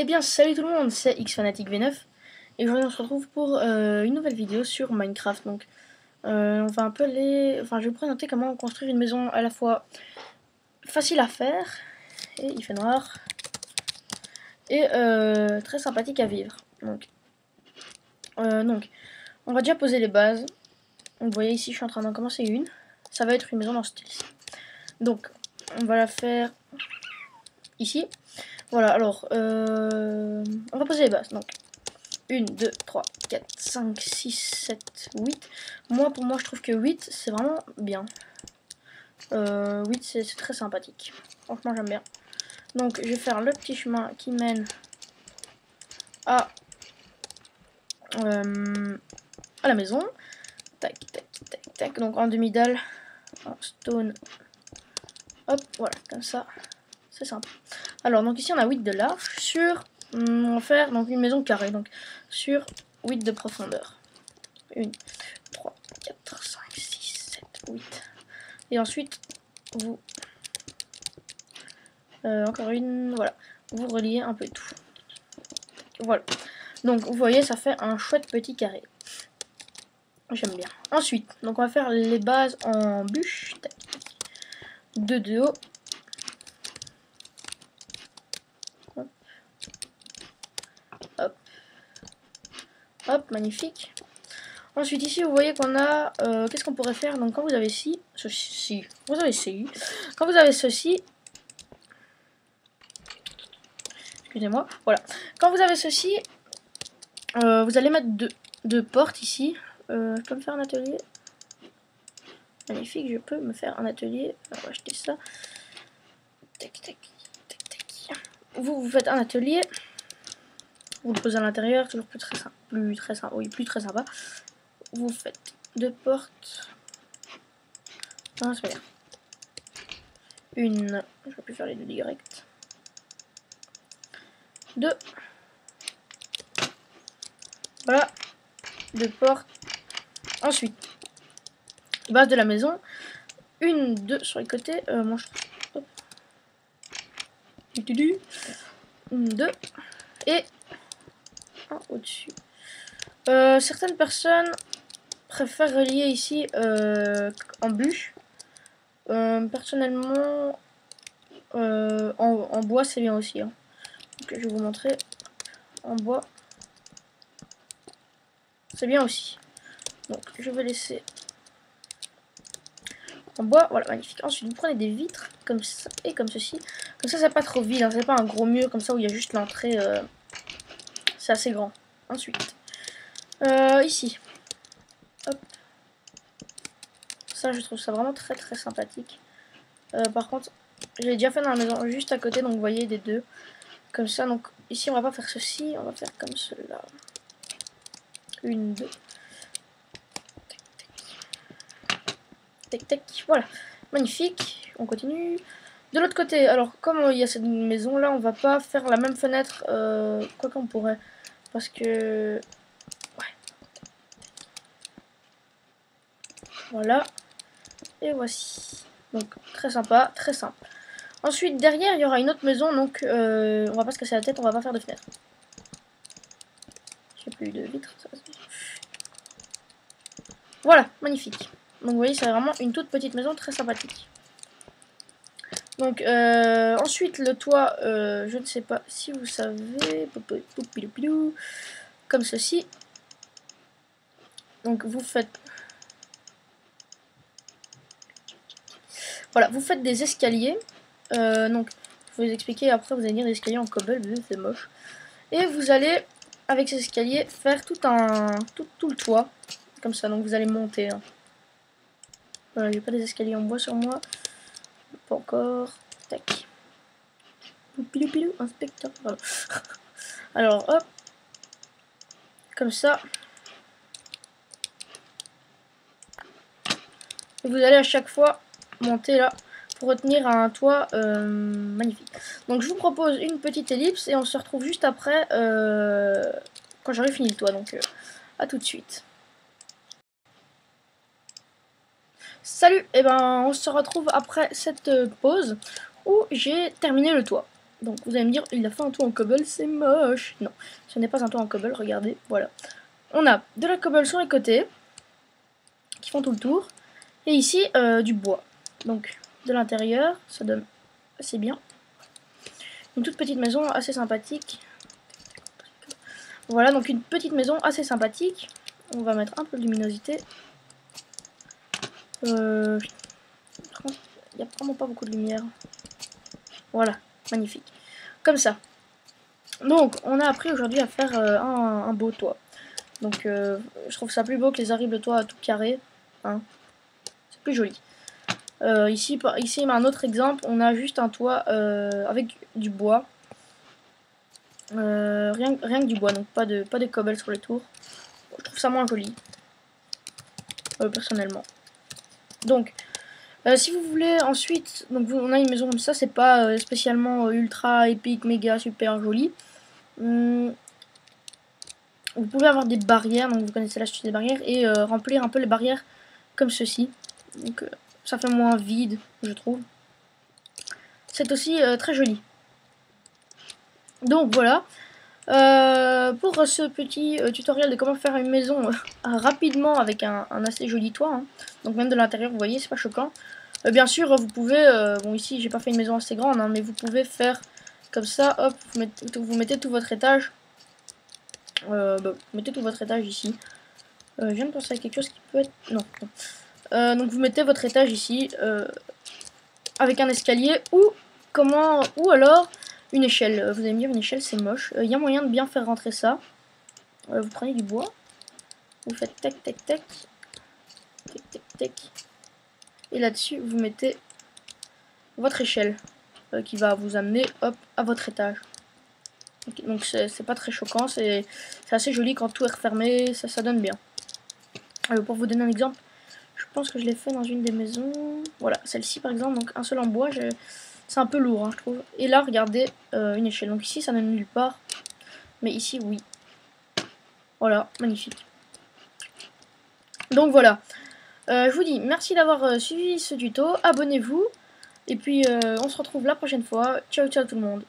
Eh bien salut tout le monde, c'est XFanatic V9 et aujourd'hui on se retrouve pour une nouvelle vidéo sur Minecraft. Donc on va un peu je vais vous présenter comment construire une maison à la fois facile à faire, et il fait noir, et très sympathique à vivre. Donc on va déjà poser les bases. Donc, vous voyez ici je suis en train d'en commencer une. Ça va être une maison dans ce style-ci. Donc on va la faire ici. Voilà, alors on va poser les bases. Donc 1, 2, 3, 4, 5, 6, 7, 8. Pour moi, je trouve que 8, c'est vraiment bien. 8, c'est très sympathique. Franchement, j'aime bien. Donc, je vais faire le petit chemin qui mène à la maison. Tac, tac, tac, tac. Donc, en demi-dalle, en stone. Hop, voilà, comme ça. C'est simple. Alors, donc ici, on a 8 de large sur... on va faire donc une maison carrée. Donc, sur 8 de profondeur. 1, 3, 4, 5, 6, 7, 8. Et ensuite, vous... encore une... Voilà. Vous reliez un peu tout. Voilà. Donc, vous voyez, ça fait un chouette petit carré. J'aime bien. Ensuite, donc on va faire les bases en bûche. 2 de haut. Hop. Hop. Hop, magnifique. Ensuite, ici, vous voyez qu'on a... qu'est-ce qu'on pourrait faire? Donc, quand vous avez ceci... Vous avez ceci. Quand vous avez ceci... Excusez-moi. Voilà. Quand vous avez ceci... vous allez mettre deux portes ici. Je peux me faire un atelier. Magnifique, je peux me faire un atelier. On va acheter ça. Tac, tac, tac, tac. Vous faites un atelier. Vous le posez à l'intérieur, toujours plus très sympa. Plus très sympa. Vous faites deux portes. Non, c'est pas bien. Une. Je vais plus faire les deux directs. Deux. Voilà. Deux portes. Ensuite, base de la maison. Une, deux sur les côtés. Moi je trouve. Une, deux. Et un au-dessus. Certaines personnes préfèrent relier ici en bûche. Personnellement, en bois c'est bien aussi. Hein. Donc, je vais vous montrer. En bois, c'est bien aussi. Donc je vais laisser en bois. Voilà, magnifique. Ensuite, vous prenez des vitres comme ça et comme ceci. Comme ça, c'est pas trop vide. Hein. C'est pas un gros mur comme ça où il y a juste l'entrée. C'est assez grand. Ensuite, ici. Hop. Ça, je trouve ça vraiment très très sympathique. Par contre, je l'ai déjà fait dans la maison juste à côté, donc vous voyez des deux. Comme ça, donc ici on va pas faire ceci, on va faire comme cela. Une, deux. Tac, tac, tac. Voilà. Magnifique. On continue. De l'autre côté, alors comme il y a cette maison là, on va pas faire la même fenêtre. Quoi qu'on pourrait. Parce que... Ouais. Voilà. Et voici. Donc très sympa, très simple. Ensuite, derrière, il y aura une autre maison, donc on va pas se casser la tête, on va pas faire de fenêtre. J'ai plus de vitres. Voilà, magnifique. Donc vous voyez, c'est vraiment une toute petite maison très sympathique. Donc ensuite, le toit, je ne sais pas si vous savez, comme ceci. Donc vous faites... Voilà, vous faites des escaliers. Donc, je vais vous expliquer, après vous allez dire des escaliers en cobble, c'est moche. Et vous allez, avec ces escaliers, faire tout le toit. Comme ça, donc vous allez monter. Hein. Voilà, j'ai pas des escaliers en bois sur moi. Pas encore. Tac. Pilou, inspecteur. Voilà. Alors, hop. Comme ça. Et vous allez à chaque fois monter là pour retenir un toit magnifique. Donc je vous propose une petite ellipse et on se retrouve juste après quand j'aurai fini le toit. Donc à tout de suite. Salut, et ben on se retrouve après cette pause où j'ai terminé le toit. Donc vous allez me dire, il a fait un toit en cobble, c'est moche. Non, ce n'est pas un toit en cobble, regardez, voilà. On a de la cobble sur les côtés, qui font tout le tour. Et ici, du bois. Donc, de l'intérieur, ça donne assez bien. Une toute petite maison assez sympathique. Voilà, donc une petite maison assez sympathique. On va mettre un peu de luminosité. Il n'y a vraiment pas beaucoup de lumière. Voilà, magnifique. Comme ça. Donc, on a appris aujourd'hui à faire un beau toit. Donc, je trouve ça plus beau que les horribles toits tout carrés. Hein. C'est plus joli. Ici, un autre exemple, on a juste un toit avec du bois. Rien que du bois, donc pas de cobble sur les tours. Je trouve ça moins joli, personnellement. Donc, si vous voulez ensuite, donc on a une maison comme ça, c'est pas spécialement ultra épique, méga super joli. Vous pouvez avoir des barrières, donc vous connaissez l'astuce des barrières, et remplir un peu les barrières comme ceci. Donc ça fait moins vide, je trouve. C'est aussi très joli. Donc voilà. Pour ce petit tutoriel de comment faire une maison rapidement avec un assez joli toit, hein. Donc même de l'intérieur, vous voyez, c'est pas choquant. Bien sûr, vous pouvez, bon ici j'ai pas fait une maison assez grande, hein, mais vous pouvez faire comme ça, hop, vous mettez tout votre étage. Vous mettez tout votre étage ici. Je viens de penser à quelque chose qui peut être... Non. Donc vous mettez votre étage ici, avec un escalier, ou alors une échelle. Vous allez me dire, une échelle c'est moche. Il y a moyen de bien faire rentrer ça. Vous prenez du bois, vous faites tac tac tac, tac tac tac, et là-dessus vous mettez votre échelle qui va vous amener hop à votre étage. Okay, donc c'est pas très choquant, c'est assez joli quand tout est refermé, ça donne bien. Pour vous donner un exemple, je pense que je l'ai fait dans une des maisons. Voilà, celle-ci par exemple, donc un seul en bois, c'est un peu lourd, hein, je trouve. Et là, regardez, une échelle. Donc ici, ça n'a nulle part, mais ici, oui. Voilà, magnifique. Donc voilà. Je vous dis merci d'avoir suivi ce tuto. Abonnez-vous. Et puis, on se retrouve la prochaine fois. Ciao, ciao tout le monde.